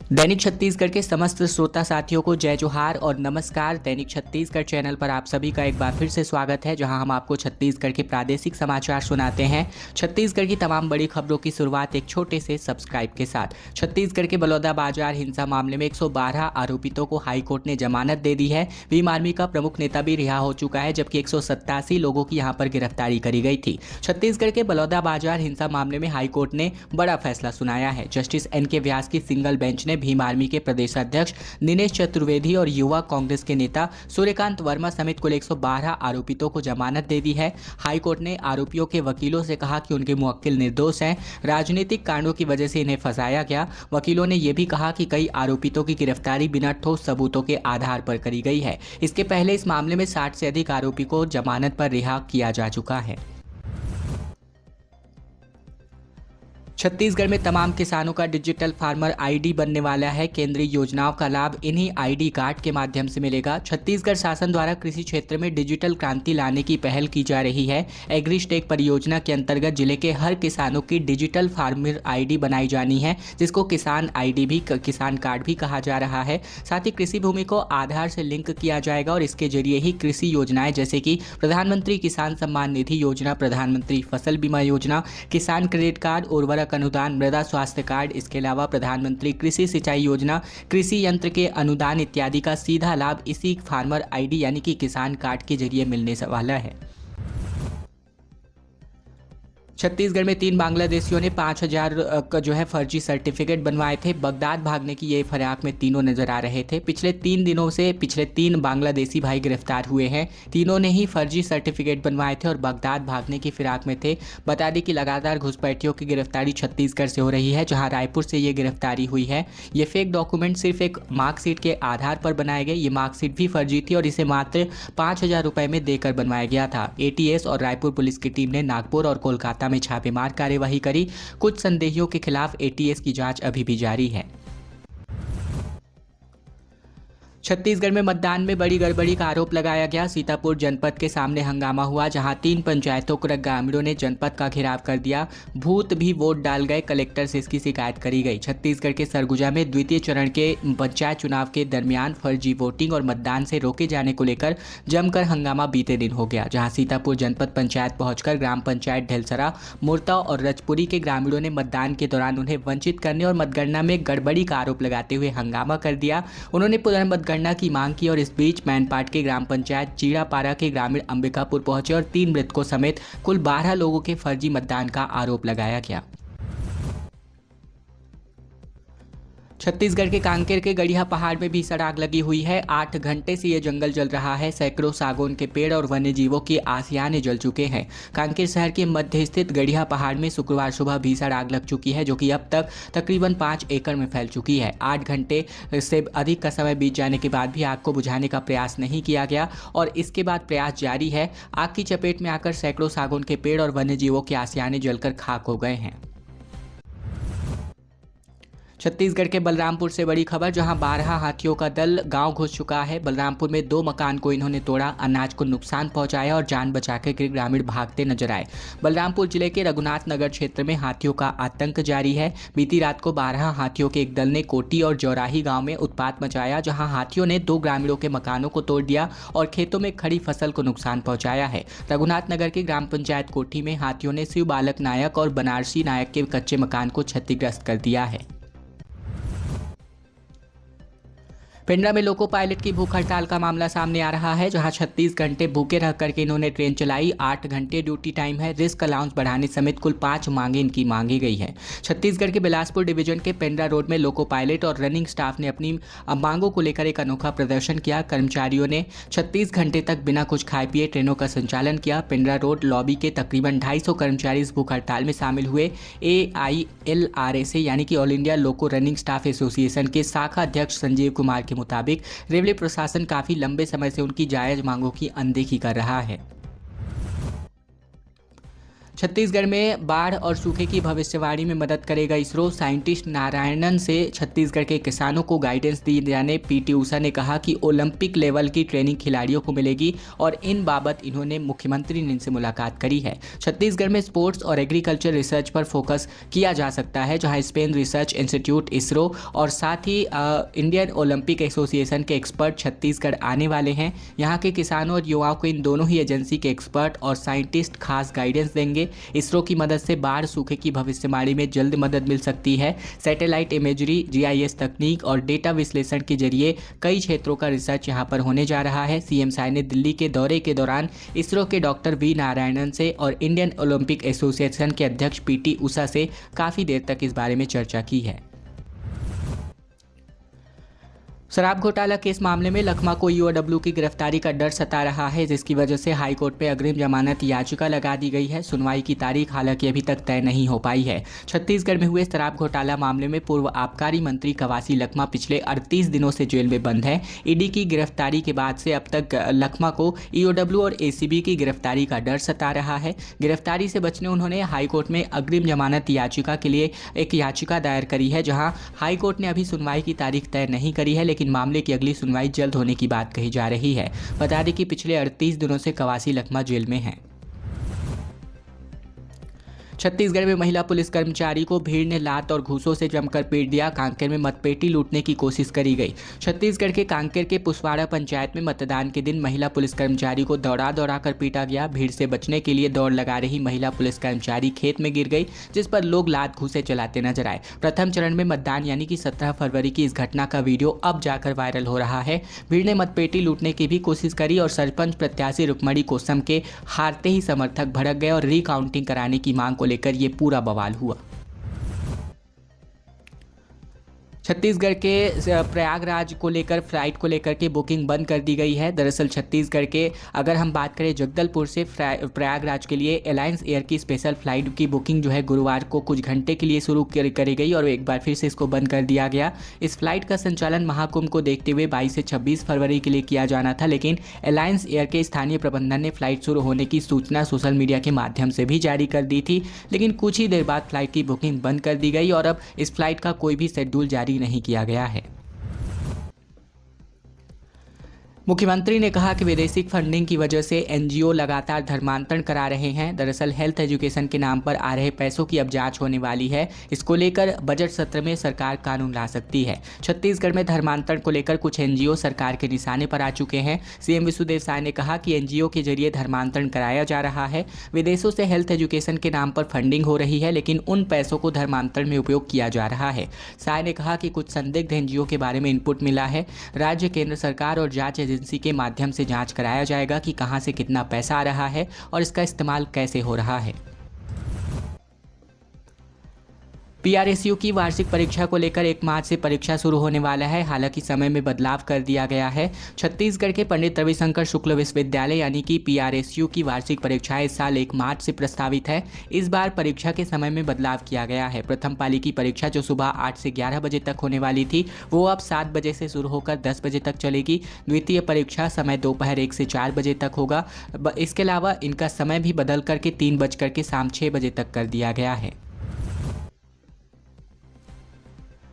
दैनिक छत्तीसगढ़ के समस्त श्रोता साथियों को जय जोहार और नमस्कार। दैनिक छत्तीसगढ़ चैनल पर आप सभी का एक बार फिर से स्वागत है, जहां हम आपको छत्तीसगढ़ के प्रादेशिक समाचार सुनाते हैं। छत्तीसगढ़ की तमाम बड़ी खबरों की शुरुआत एक छोटे से सब्सक्राइब के साथ। छत्तीसगढ़ के बलौदाबाजार हिंसा मामले में 112 आरोपितों को हाईकोर्ट ने जमानत दे दी है। भीम आर्मी का प्रमुख नेता भी रिहा हो चुका है, जबकि 187 लोगों की यहां पर गिरफ्तारी करी गई थी। छत्तीसगढ़ के बलौदाबाजार हिंसा मामले में हाईकोर्ट ने बड़ा फैसला सुनाया है। जस्टिस NK व्यास की सिंगल बेंच ने भीम आर्मी के प्रदेश अध्यक्ष दिनेश चतुर्वेदी और युवा कांग्रेस के नेता सूर्यकांत वर्मा समेत कुल 112 आरोपितों को जमानत दे दी है। हाईकोर्ट ने आरोपियों के वकीलों से कहा कि उनके मुवक्किल निर्दोष हैं, राजनीतिक कारणों की वजह से इन्हें फंसाया गया। वकीलों ने यह भी कहा कि कई आरोपितों की गिरफ्तारी बिना ठोस सबूतों के आधार पर करी गई है। इसके पहले इस मामले में 60 से अधिक आरोपी को जमानत पर रिहा किया जा चुका है। छत्तीसगढ़ में तमाम किसानों का डिजिटल फार्मर ID बनने वाला है। केंद्रीय योजनाओं का लाभ इन्हीं ID कार्ड के माध्यम से मिलेगा। छत्तीसगढ़ शासन द्वारा कृषि क्षेत्र में डिजिटल क्रांति लाने की पहल की जा रही है। एग्रीस्टेक परियोजना के अंतर्गत जिले के हर किसानों की डिजिटल फार्मर ID बनाई जानी है, जिसको किसान ID भी किसान कार्ड भी कहा जा रहा है। साथ ही कृषि भूमि को आधार से लिंक किया जाएगा और इसके जरिए ही कृषि योजनाएं जैसे कि प्रधानमंत्री किसान सम्मान निधि योजना, प्रधानमंत्री फसल बीमा योजना, किसान क्रेडिट कार्ड, उर्वरक अनुदान, मृदा स्वास्थ्य कार्ड, इसके अलावा प्रधानमंत्री कृषि सिंचाई योजना, कृषि यंत्र के अनुदान इत्यादि का सीधा लाभ इसी फार्मर ID यानी कि किसान कार्ड के जरिए मिलने वाला है। छत्तीसगढ़ में 3 बांग्लादेशियों ने 5000 का फर्जी सर्टिफिकेट बनवाए थे। बगदाद भागने की ये फिराक में तीनों नजर आ रहे थे। पिछले 3 दिनों से 3 बांग्लादेशी भाई गिरफ्तार हुए हैं। तीनों ने ही फर्जी सर्टिफिकेट बनवाए थे और बगदाद भागने की फिराक में थे। बता दें कि लगातार घुसपैठियों की गिरफ्तारी छत्तीसगढ़ से हो रही है, जहां रायपुर से ये गिरफ्तारी हुई है। ये फेक डॉक्यूमेंट सिर्फ एक मार्कशीट के आधार पर बनाए गए। ये मार्कशीट भी फर्जी थी और इसे मात्र 5000 रुपये में देकर बनवाया गया था। ATS और रायपुर पुलिस की टीम ने नागपुर और कोलकाता में छापेमार कार्यवाही करी। कुछ संदेहियों के खिलाफ ATS की जांच अभी भी जारी है। छत्तीसगढ़ में मतदान में बड़ी गड़बड़ी का आरोप लगाया गया। सीतापुर जनपद के सामने हंगामा हुआ, जहां 3 पंचायतों के ग्रामीणों ने जनपद का घेराव कर दिया। भूत भी वोट डाल गए, कलेक्टर से इसकी शिकायत करी गई। छत्तीसगढ़ के सरगुजा में द्वितीय चरण के पंचायत चुनाव के दरमियान फर्जी वोटिंग और मतदान से रोके जाने को लेकर जमकर हंगामा बीते दिन हो गया, जहाँ सीतापुर जनपद पंचायत पहुंचकर ग्राम पंचायत ढेलसरा, मुरता और रजपुरी के ग्रामीणों ने मतदान के दौरान उन्हें वंचित करने और मतगणना में गड़बड़ी का आरोप लगाते हुए हंगामा कर दिया। उन्होंने पुनर्मतगणना की मांग की और इस बीच मैनपाट के ग्राम पंचायत चीड़ापारा के ग्रामीण अंबिकापुर पहुंचे और 3 मृतकों समेत कुल 12 लोगों के फर्जी मतदान का आरोप लगाया गया। छत्तीसगढ़ के कांकेर के गड़िया पहाड़ में भीषण आग लगी हुई है। 8 घंटे से ये जंगल जल रहा है। सैकड़ों सागौन के पेड़ और वन्य जीवों की आसियाने जल चुके हैं। कांकेर शहर के मध्य स्थित गड़िया पहाड़ में शुक्रवार सुबह भीषण आग लग चुकी है, जो कि अब तक तकरीबन 5 एकड़ में फैल चुकी है। 8 घंटे से अधिक का समय बीत जाने के बाद भी आग को बुझाने का प्रयास नहीं किया गया और इसके बाद प्रयास जारी है। आग की चपेट में आकर सैकड़ों सागौन के पेड़ और वन्य जीवों के आसियाने जलकर खाक हो गए हैं। छत्तीसगढ़ के बलरामपुर से बड़ी खबर, जहां 12 हाथियों का दल गांव घुस चुका है। बलरामपुर में 2 मकान को इन्होंने तोड़ा, अनाज को नुकसान पहुंचाया और जान बचाकर के ग्रामीण भागते नजर आए। बलरामपुर जिले के रघुनाथ नगर क्षेत्र में हाथियों का आतंक जारी है। बीती रात को 12 हाथियों के एक दल ने कोटी और जौराही गाँव में उत्पात मचाया, जहाँ हाथियों ने 2 ग्रामीणों के मकानों को तोड़ दिया और खेतों में खड़ी फसल को नुकसान पहुंचाया है। रघुनाथ नगर के ग्राम पंचायत कोठी में हाथियों ने शिव बालक नायक और बनारसी नायक के कच्चे मकान को क्षतिग्रस्त कर दिया है। पेंड्रा में लोको पायलट की भूख हड़ताल का मामला सामने आ रहा है, जहां 36 घंटे भूखे रह करके इन्होंने ट्रेन चलाई। 8 घंटे ड्यूटी टाइम है। रिस्क अलाउंस बढ़ाने समेत कुल 5 मांगे इनकी मांगी गई है। छत्तीसगढ़ के बिलासपुर डिवीजन के पेंड्रा रोड में लोको पायलट और रनिंग स्टाफ ने अपनी मांगों को लेकर एक अनोखा प्रदर्शन किया। कर्मचारियों ने 36 घंटे तक बिना कुछ खाए पिए ट्रेनों का संचालन किया। पेंड्रा रोड लॉबी के तकरीबन 250 कर्मचारी इस भूख हड़ताल में शामिल हुए। AILRSA यानी कि ऑल इंडिया लोको रनिंग स्टाफ एसोसिएशन के शाखा अध्यक्ष संजीव कुमार के मुताबिक रेलवे प्रशासन काफी लंबे समय से उनकी जायज मांगों की अनदेखी कर रहा है। छत्तीसगढ़ में बाढ़ और सूखे की भविष्यवाणी में मदद करेगा इसरो। साइंटिस्ट नारायणन से छत्तीसगढ़ के किसानों को गाइडेंस दी जाने। पीटी उषा ने कहा कि ओलंपिक लेवल की ट्रेनिंग खिलाड़ियों को मिलेगी और इन बाबत इन्होंने मुख्यमंत्री ने इनसे मुलाकात करी है। छत्तीसगढ़ में स्पोर्ट्स और एग्रीकल्चर रिसर्च पर फोकस किया जा सकता है, जहां स्पेन रिसर्च इंस्टीट्यूट इसरो और साथ ही इंडियन ओलंपिक एसोसिएशन के एक्सपर्ट छत्तीसगढ़ आने वाले हैं। यहाँ के किसानों और युवाओं को इन दोनों ही एजेंसी के एक्सपर्ट और साइंटिस्ट खास गाइडेंस देंगे। इसरो की मदद से बाढ़ सूखे की भविष्यवाणी में जल्द मदद मिल सकती है। सैटेलाइट इमेजरी, जीआईएस तकनीक और डेटा विश्लेषण के जरिए कई क्षेत्रों का रिसर्च यहां पर होने जा रहा है। सीएम साय ने दिल्ली के दौरे के दौरान इसरो के डॉक्टर वी नारायणन से और इंडियन ओलंपिक एसोसिएशन के अध्यक्ष पीटी उषा से काफ़ी देर तक इस बारे में चर्चा की है। शराब घोटाला केस मामले में लखमा को ईओडब्ल्यू की गिरफ्तारी का डर सता रहा है, जिसकी वजह से हाईकोर्ट में अग्रिम जमानत याचिका लगा दी गई है। सुनवाई की तारीख हालांकि अभी तक तय नहीं हो पाई है। छत्तीसगढ़ में हुए शराब घोटाला मामले में पूर्व आबकारी मंत्री कवासी लखमा पिछले 38 दिनों से जेल में बंद है। ईडी की गिरफ्तारी के बाद से अब तक लखमा को ईओडब्ल्यू और एसीबी की गिरफ्तारी का डर सता रहा है। गिरफ्तारी से बचने उन्होंने हाईकोर्ट में अग्रिम जमानत याचिका के लिए एक याचिका दायर करी है, जहां हाईकोर्ट ने अभी सुनवाई की तारीख तय नहीं करी है, लेकिन मामले की अगली सुनवाई जल्द होने की बात कही जा रही है। बता दें कि पिछले 38 दिनों से कवासी लखमा जेल में हैं। छत्तीसगढ़ में महिला पुलिस कर्मचारी को भीड़ ने लात और घूसों से जमकर पीट दिया। कांकेर में मतपेटी लूटने की कोशिश करी गई। छत्तीसगढ़ के कांकेर के पुसवाड़ा पंचायत में मतदान के दिन महिला पुलिस कर्मचारी को दौड़ा दौड़ा कर पीटा गया। भीड़ से बचने के लिए दौड़ लगा रही महिला पुलिस कर्मचारी खेत में गिर गई, जिस पर लोग लात घूसे चलाते नजर आए। प्रथम चरण में मतदान यानी कि 17 फरवरी की इस घटना का वीडियो अब जाकर वायरल हो रहा है। भीड़ ने मतपेटी लूटने की भी कोशिश करी और सरपंच प्रत्याशी रुक्मणी कोसम के हारते ही समर्थक भड़क गए और रिकाउंटिंग कराने की मांग को लेकर ये पूरा बवाल हुआ। छत्तीसगढ़ के प्रयागराज को लेकर फ्लाइट को लेकर के बुकिंग बंद कर दी गई है। दरअसल छत्तीसगढ़ के अगर हम बात करें जगदलपुर से प्रयागराज के लिए अलायंस एयर की स्पेशल फ्लाइट की बुकिंग जो है गुरुवार को कुछ घंटे के लिए शुरू करी गई और एक बार फिर से इसको बंद कर दिया गया। इस फ्लाइट का संचालन महाकुंभ को देखते हुए 22 से 26 फरवरी के लिए किया जाना था, लेकिन अलायंस एयर के स्थानीय प्रबंधन ने फ्लाइट शुरू होने की सूचना सोशल मीडिया के माध्यम से भी जारी कर दी थी, लेकिन कुछ ही देर बाद फ्लाइट की बुकिंग बंद कर दी गई और अब इस फ्लाइट का कोई भी शेड्यूल जारी नहीं किया गया है। मुख्यमंत्री ने कहा कि विदेशी फंडिंग की वजह से एनजीओ लगातार धर्मांतरण करा रहे हैं। दरअसल हेल्थ एजुकेशन के नाम पर आ रहे पैसों की अब जांच होने वाली है। इसको लेकर बजट सत्र में सरकार कानून ला सकती है। छत्तीसगढ़ में धर्मांतरण को लेकर कुछ एनजीओ सरकार के निशाने पर आ चुके हैं। सीएम विष्णुदेव साय ने कहा कि एनजीओ के जरिए धर्मांतरण कराया जा रहा है। विदेशों से हेल्थ एजुकेशन के नाम पर फंडिंग हो रही है, लेकिन उन पैसों को धर्मांतरण में उपयोग किया जा रहा है। साय ने कहा कि कुछ संदिग्ध एनजीओ के बारे में इनपुट मिला है। राज्य, केंद्र सरकार और जांच एजेंसी के माध्यम से जांच कराया जाएगा कि कहां से कितना पैसा आ रहा है और इसका इस्तेमाल कैसे हो रहा है। पीआरएसयू की वार्षिक परीक्षा को लेकर 1 मार्च से परीक्षा शुरू होने वाला है। हालांकि समय में बदलाव कर दिया गया है। छत्तीसगढ़ के पंडित रविशंकर शुक्ल विश्वविद्यालय यानी कि पीआरएसयू की वार्षिक परीक्षाएं इस साल 1 मार्च से प्रस्तावित है। इस बार परीक्षा के समय में बदलाव किया गया है। प्रथम पाली की परीक्षा जो सुबह 8 से 11 बजे तक होने वाली थी, वो अब 7 बजे से शुरू होकर 10 बजे तक चलेगी। द्वितीय परीक्षा समय दोपहर 1 से 4 बजे तक होगा। इसके अलावा इनका समय भी बदल करके 3 बजकर के शाम 6 बजे तक कर दिया गया है।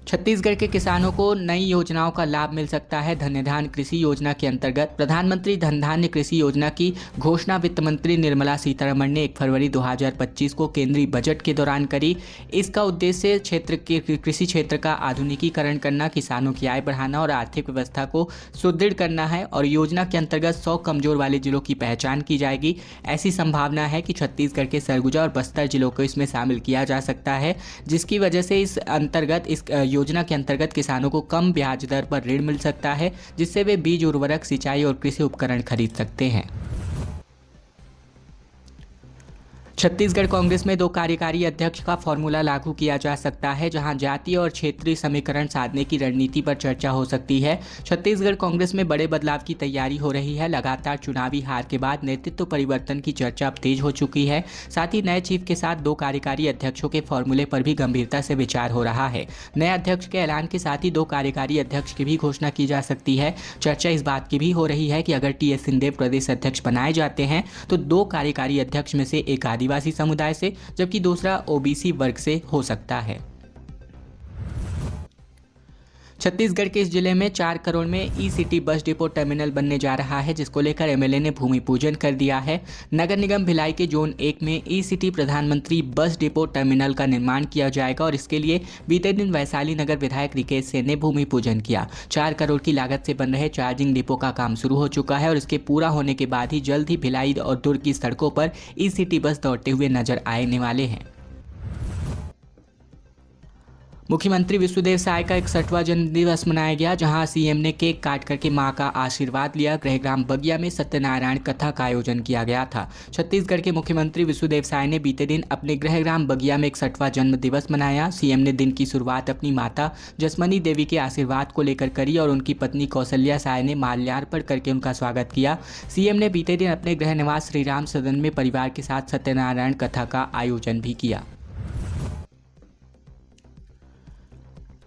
छत्तीसगढ़ के किसानों को नई योजनाओं का लाभ मिल सकता है। धन्यधान कृषि योजना के अंतर्गत प्रधानमंत्री धन धान्य कृषि योजना की घोषणा वित्त मंत्री निर्मला सीतारमण ने 1 फरवरी 2025 को केंद्रीय बजट के दौरान करी। इसका उद्देश्य कृषि क्षेत्र का आधुनिकीकरण करना, किसानों की आय बढ़ाना और आर्थिक व्यवस्था को सुदृढ़ करना है और योजना के अंतर्गत 100 कमजोर वाले जिलों की पहचान की जाएगी। ऐसी संभावना है कि छत्तीसगढ़ के सरगुजा और बस्तर जिलों को इसमें शामिल किया जा सकता है, जिसकी वजह से इस योजना के अंतर्गत किसानों को कम ब्याज दर पर ऋण मिल सकता है, जिससे वे बीज, उर्वरक, सिंचाई और कृषि उपकरण खरीद सकते हैं। छत्तीसगढ़ कांग्रेस में 2 कार्यकारी अध्यक्ष का फॉर्मूला लागू किया जा सकता है, जहां जातीय और क्षेत्रीय समीकरण साधने की रणनीति पर चर्चा हो सकती है। छत्तीसगढ़ कांग्रेस में बड़े बदलाव की तैयारी हो रही है। लगातार चुनावी हार के बाद नेतृत्व परिवर्तन की चर्चा अब तेज हो चुकी है। साथ ही नए चीफ के साथ 2 कार्यकारी अध्यक्षों के फॉर्मूले पर भी गंभीरता से विचार हो रहा है। नए अध्यक्ष के ऐलान के साथ ही 2 कार्यकारी अध्यक्ष की भी घोषणा की जा सकती है। चर्चा इस बात की भी हो रही है कि अगर टीएस सिंहदेव प्रदेश अध्यक्ष बनाए जाते हैं तो 2 कार्यकारी अध्यक्ष में से एक आदि आदिवासी समुदाय से, जबकि दूसरा ओबीसी वर्ग से हो सकता है। छत्तीसगढ़ के इस जिले में 4 करोड़ में ई सिटी बस डिपो टर्मिनल बनने जा रहा है, जिसको लेकर एमएलए ने भूमि पूजन कर दिया है। नगर निगम भिलाई के जोन 1 में ई सिटी प्रधानमंत्री बस डिपो टर्मिनल का निर्माण किया जाएगा और इसके लिए बीते दिन वैशाली नगर विधायक रिकेश सेन ने भूमि पूजन किया। 4 करोड़ की लागत से बन रहे चार्जिंग डिपो का काम शुरू हो चुका है और इसके पूरा होने के बाद ही जल्द ही भिलाई और दुर्ग की सड़कों पर ई सिटी बस दौड़ते हुए नजर आने वाले हैं। मुख्यमंत्री विष्णुदेव साय का 61वां जन्मदिवस मनाया गया, जहां सीएम ने केक काट करके मां का आशीर्वाद लिया। गृहग्राम बगिया में सत्यनारायण कथा का आयोजन किया गया था। छत्तीसगढ़ के मुख्यमंत्री विष्णुदेव साय ने बीते दिन अपने गृहग्राम बगिया में 61वां जन्मदिवस मनाया। सीएम ने दिन की शुरुआत अपनी माता जसमनी देवी के आशीर्वाद को लेकर करी और उनकी पत्नी कौशल्या साय ने माल्यार्पण करके उनका स्वागत किया। सीएम ने बीते दिन अपने गृह निवास श्रीराम सदन में परिवार के साथ सत्यनारायण कथा का आयोजन भी किया।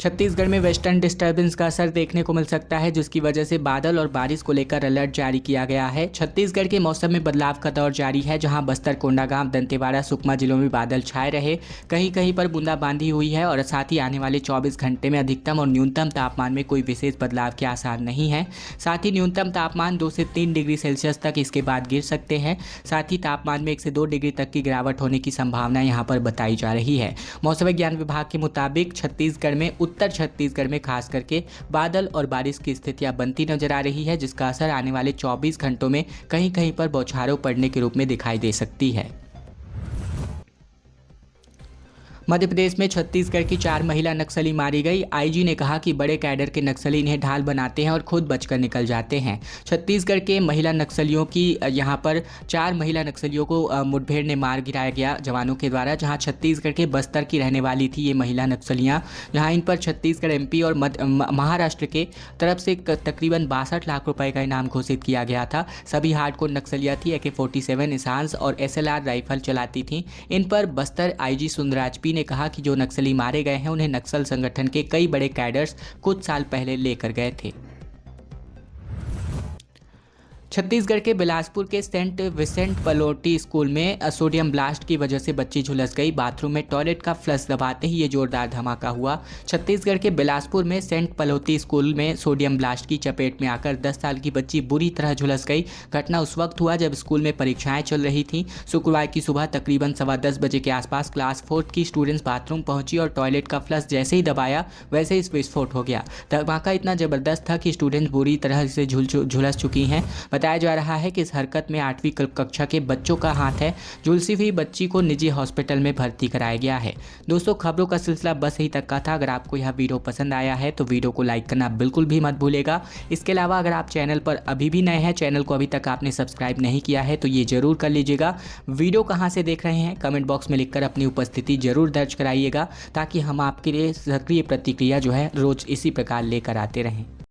छत्तीसगढ़ में वेस्टर्न डिस्टर्बेंस का असर देखने को मिल सकता है, जिसकी वजह से बादल और बारिश को लेकर अलर्ट जारी किया गया है। छत्तीसगढ़ के मौसम में बदलाव का दौर जारी है, जहां बस्तर, कोंडागांव, दंतेवाड़ा, सुकमा जिलों में बादल छाए रहे। कहीं कहीं पर बूंदाबांदी हुई है और साथ ही आने वाले 24 घंटे में अधिकतम और न्यूनतम तापमान में कोई विशेष बदलाव के आसार नहीं है। साथ ही न्यूनतम तापमान 2 से 3 डिग्री सेल्सियस तक इसके बाद गिर सकते हैं। साथ ही तापमान में 1 से 2 डिग्री तक की गिरावट होने की संभावना यहाँ पर बताई जा रही है। मौसम विज्ञान विभाग के मुताबिक छत्तीसगढ़ में उत्तर छत्तीसगढ़ में खास करके बादल और बारिश की स्थितियां बनती नजर आ रही है, जिसका असर आने वाले 24 घंटों में कहीं कहीं पर बौछारें पड़ने के रूप में दिखाई दे सकती है। मध्य प्रदेश में छत्तीसगढ़ की 4 महिला नक्सली मारी गई। आईजी ने कहा कि बड़े कैडर के नक्सली इन्हें ढाल बनाते हैं और खुद बचकर निकल जाते हैं। छत्तीसगढ़ के महिला नक्सलियों की यहां पर 4 महिला नक्सलियों को मुठभेड़ ने मार गिराया गया जवानों के द्वारा, जहां छत्तीसगढ़ के बस्तर की रहने वाली थी ये महिला नक्सलियां, जहां इन पर छत्तीसगढ़, एमपी और महाराष्ट्र के तरफ से तकरीबन 62 लाख रुपए का इनाम घोषित किया गया था। सभी हार्डकोर नक्सलियां थी, AK-47 इंसास और SLR राइफल चलाती थीं। इन पर बस्तर आईजी सुंदराज पी ने कहा कि जो नक्सली मारे गए हैं उन्हें नक्सल संगठन के कई बड़े कैडर्स कुछ साल पहले लेकर गए थे। छत्तीसगढ़ के बिलासपुर के सेंट विसेंट पलोटी स्कूल में सोडियम ब्लास्ट की वजह से बच्ची झुलस गई। बाथरूम में टॉयलेट का फ्लश दबाते ही ये जोरदार धमाका हुआ। छत्तीसगढ़ के बिलासपुर में सेंट पलोटी स्कूल में सोडियम ब्लास्ट की चपेट में आकर 10 साल की बच्ची बुरी तरह झुलस गई। घटना उस वक्त हुआ जब स्कूल में परीक्षाएं चल रही थीं। शुक्रवार की सुबह तकरीबन 10:15 बजे के आसपास क्लास 4 की स्टूडेंट्स बाथरूम पहुंची और टॉयलेट का फ्लश जैसे ही दबाया वैसे ही विस्फोट हो गया। धमाका इतना जबरदस्त था कि स्टूडेंट्स बुरी तरह से झुलस चुकी हैं। बताया जा रहा है कि इस हरकत में 8वीं कक्षा के बच्चों का हाथ है। झुलसी हुई बच्ची को निजी हॉस्पिटल में भर्ती कराया गया है। दोस्तों, खबरों का सिलसिला बस यही तक का था। अगर आपको यह वीडियो पसंद आया है तो वीडियो को लाइक करना बिल्कुल भी मत भूलेगा। इसके अलावा अगर आप चैनल पर अभी भी नए हैं, चैनल को अभी तक आपने सब्सक्राइब नहीं किया है तो ये जरूर कर लीजिएगा। वीडियो कहाँ से देख रहे हैं कमेंट बॉक्स में लिखकर अपनी उपस्थिति जरूर दर्ज कराइएगा, ताकि हम आपके लिए सक्रिय प्रतिक्रिया जो है रोज इसी प्रकार लेकर आते रहें।